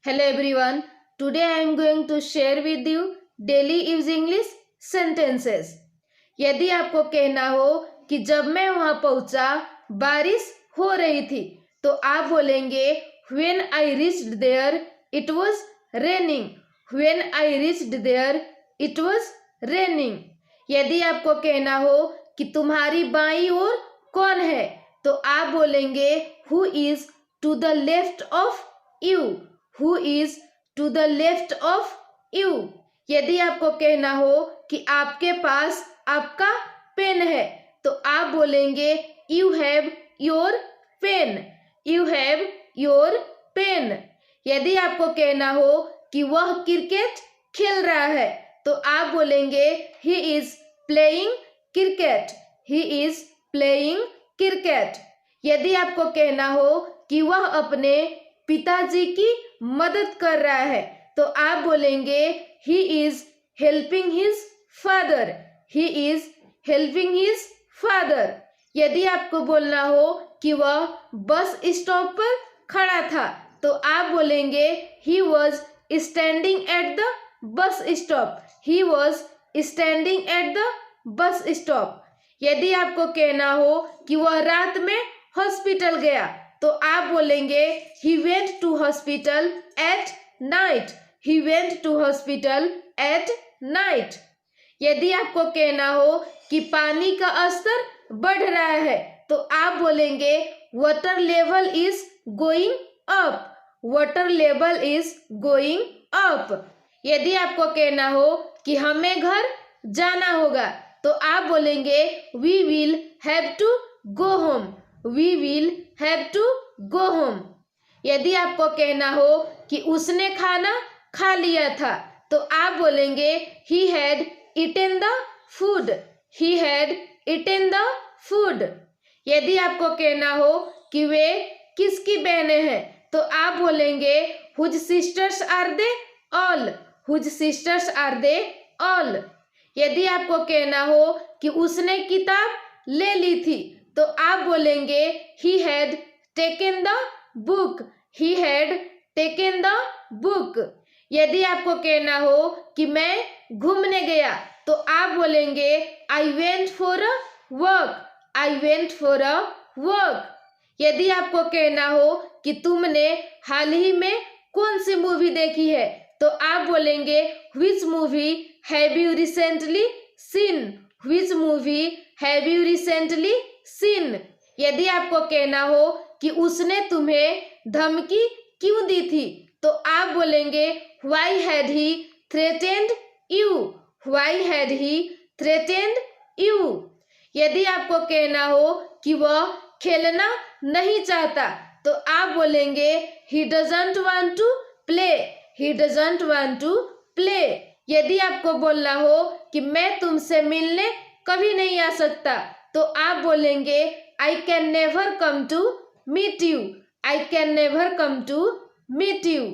Hello everyone. Today I am going to share with you daily use English sentences. यदि आपको कहना हो कि जब मैं वहां पहुंचा बारिश हो रही थी तो आप बोलेंगे When I reached there it was raining. When I reached there it was raining. यदि आपको कहना हो कि तुम्हारी बाईं ओर कौन है तो आप बोलेंगे Who is to the left of you. Who is to the left of you. यदि आपको कहना हो कि आपके पास आपका पेन है तो आप बोलेंगे You have your pen. You have your pen. यदि आपको कहना हो कि वह क्रिकेट खेल रहा है तो आप बोलेंगे He is playing cricket. He is playing cricket. यदि आपको कहना हो कि वह अपने पिताजी की मदद कर रहा है तो आप बोलेंगे He is helping his father. He is helping his father. यदि आपको बोलना हो कि वह बस स्टॉप पर खड़ा था तो आप बोलेंगे He was standing at the bus stop. He was standing at the bus stop. यदि आपको कहना हो कि वह रात में हॉस्पिटल गया तो आप बोलेंगे He went to hospital at night. He went to hospital at night. यदि आपको कहना हो कि पानी का स्तर बढ़ रहा है तो आप बोलेंगे Water level is going up. Water level is going up. यदि आपको कहना हो कि हमें घर जाना होगा तो आप बोलेंगे We will have to go home. We will have to go home. यदि आपको कहना हो कि उसने खाना खा लिया था तो आप बोलेंगे He had eaten the food. He had eaten the food. यदि आपको कहना हो कि वे किसकी बहनें हैं तो आप बोलेंगे Whose sisters are they all. Whose sisters are they all. यदि आपको कहना हो कि उसने किताब ले ली थी तो आप बोलेंगे He had taken the book. He had taken the book. यदि आपको कहना हो कि मैं घूमने गया तो आप बोलेंगे I went for a walk. I went for a walk. यदि आपको कहना हो कि तुमने हाल ही में कौन सी मूवी देखी है तो आप बोलेंगे Which movie have you recently seen. Which movie have you recently seen. यदि आपको कहना हो कि उसने तुम्हें धमकी क्यों दी थी तो आप बोलेंगे Why had he threatened you. Why had he threatened you. यदि आपको कहना हो कि वह खेलना नहीं चाहता तो आप बोलेंगे He doesn't want to play. He doesn't want to play. यदि आपको बोलना हो कि मैं तुमसे मिलने कभी नहीं आ सकता तो आप बोलेंगे I can never come to meet you. I can never come to meet you.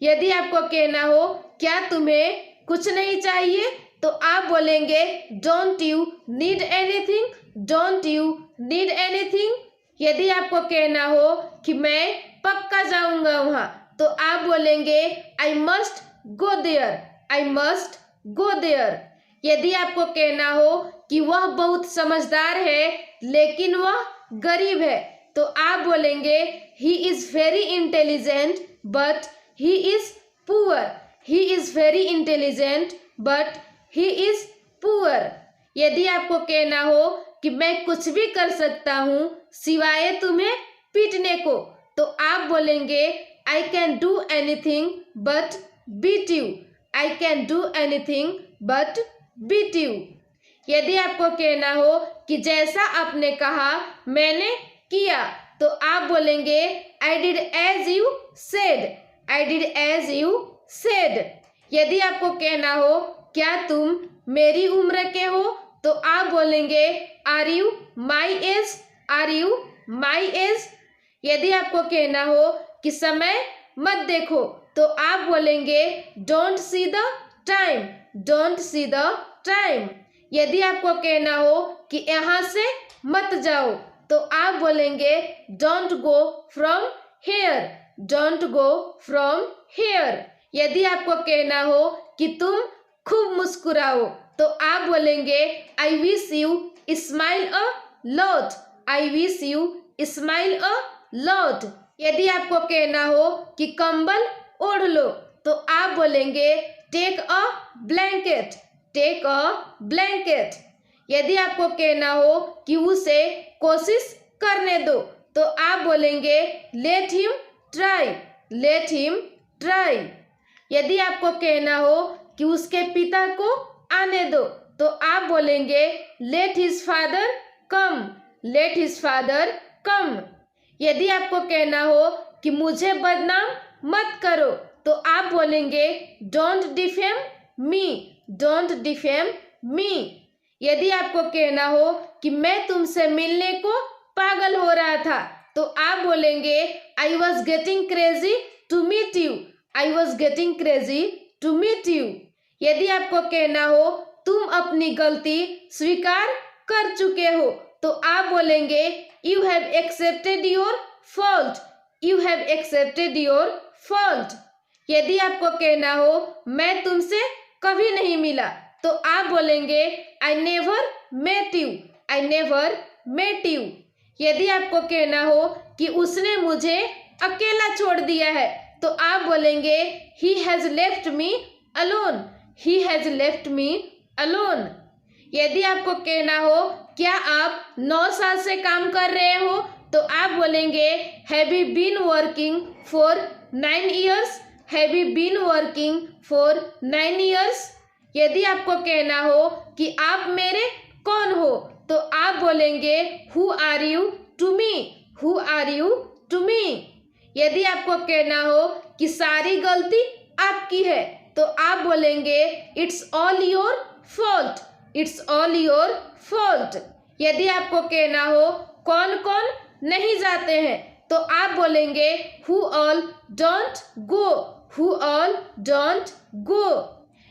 यदि आपको कहना हो क्या तुम्हें कुछ नहीं चाहिए तो आप बोलेंगे Don't you need anything. Don't you need anything. यदि आपको कहना हो कि मैं पक्का जाऊंगा वहां तो आप बोलेंगे I must go there. I must go there. यदि आपको कहना हो कि वह बहुत समझदार है लेकिन वह गरीब है तो आप बोलेंगे He is very intelligent but he is poor. He is very intelligent but he is poor. यदि आपको कहना हो कि मैं कुछ भी कर सकता हूँ सिवाय तुम्हें पीटने को तो आप बोलेंगे I can do anything but beat you. I can do anything but beat you. यदि आपको कहना हो कि जैसा आपने कहा मैंने किया तो आप बोलेंगे I did as you said. I did as you said. यदि आपको कहना हो क्या तुम मेरी उम्र के हो तो आप बोलेंगे Are you my age. Are you my age. यदि आपको कहना हो कि समय मत देखो तो आप बोलेंगे Don't see the time. Don't see the time. यदि आपको कहना हो कि यहाँ से मत जाओ तो आप बोलेंगे Don't go from here. Don't go from here. यदि आपको कहना हो कि तुम खूब मुस्कुराओ तो आप बोलेंगे I wish you smile a lot. I wish you smile a lot. यदि आपको कहना हो कि कंबल ओढ़ लो तो आप बोलेंगे take a blanket. Take a blanket. यदि आपको कहना हो कि उसे कोशिश करने दो तो आप बोलेंगे let him try. Let him try. यदि आपको कहना हो कि उसके पिता को आने दो तो आप बोलेंगे लेट हिज फादर कम। लेट हिज फादर कम। यदि आपको कहना हो कि मुझे बदनाम मत करो तो आप बोलेंगे don't defame me. Don't defame me. यदि आपको कहना हो कि मैं तुमसे मिलने को पागल हो रहा था तो आप बोलेंगे I was getting crazy to meet you. I was getting crazy to meet you. यदि आपको कहना हो तुम अपनी गलती स्वीकार कर चुके हो तो आप बोलेंगे you have accepted your fault. You have accepted your fault. यदि आपको कहना हो मैं तुमसे कभी नहीं मिला तो आप बोलेंगे I never met you. I never met you. यदि आपको कहना हो कि उसने मुझे अकेला छोड़ दिया है तो आप बोलेंगे he has left me alone. He has left me alone. यदि आपको कहना हो क्या आप 9 साल से काम कर रहे हो तो आप बोलेंगे have you been working for 9 years. Have you been working for 9 years. यदि आपको कहना हो कि आप मेरे कौन हो तो आप बोलेंगे who are you to me. Who are you to me. यदि आपको कहना हो कि सारी गलती आपकी है तो आप बोलेंगे it's all your fault. It's all your fault. यदि आपको कहना हो कौन कौन नहीं जाते हैं तो आप बोलेंगे who all don't go. Who all don't go.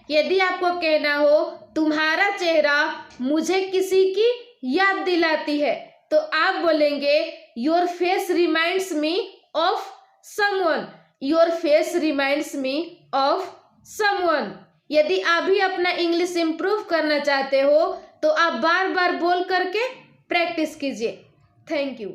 यदि आपको कहना हो तुम्हारा चेहरा मुझे किसी की याद दिलाती है तो आप बोलेंगे your face reminds me of someone. Your face reminds me of someone. यदि आप भी अपना इंग्लिश इम्प्रूव करना चाहते हो तो आप बार बार बोल करके प्रैक्टिस कीजिए। Thank you.